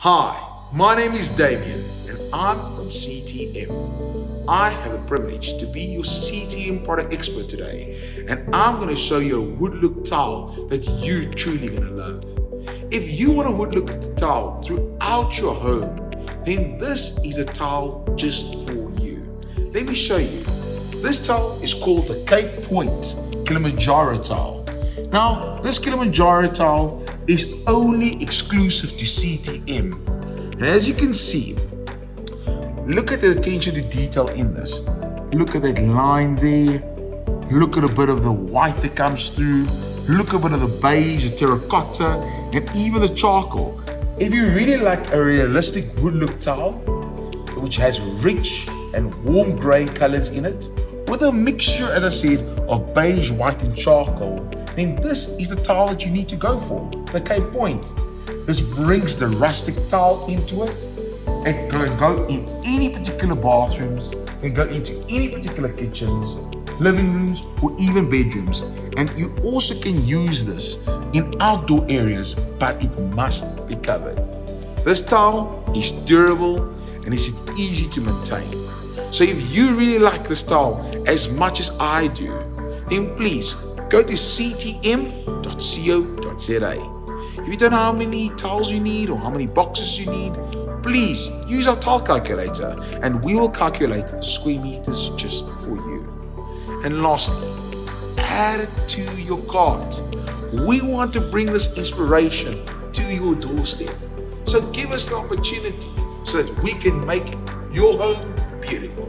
Hi, my name is Damien and I'm from CTM. I have the privilege to be your CTM product expert today, and I'm going to show you a wood look tile that you're truly going to love. If you want a wood look tile throughout your home, then this is a tile just for you. Let me show you. This tile is called the Cape Point Kilimanjaro tile. Now, this Kilimanjaro tile is only exclusive to CTM. And as you can see, look at the attention to detail in this. Look at that line there. Look at a bit of the white that comes through. Look at a bit of the beige, the terracotta, and even the charcoal. If you really like a realistic wood look tile, which has rich and warm grain colors in it, with a mixture, as I said, of beige, white, and charcoal, then this is the tile that you need to go for, the Cape Point. This brings the rustic tile into it. It can go in any particular bathrooms, can go into any particular kitchens, living rooms, or even bedrooms. And you also can use this in outdoor areas, but it must be covered. This tile is durable and is easy to maintain. So if you really like this tile as much as I do, then please go to ctm.co.za. If you don't know how many tiles you need or how many boxes you need, please use our tile calculator and we will calculate square meters just for you. And lastly, add it to your cart. We want to bring this inspiration to your doorstep. So give us the opportunity so that we can make your home beautiful.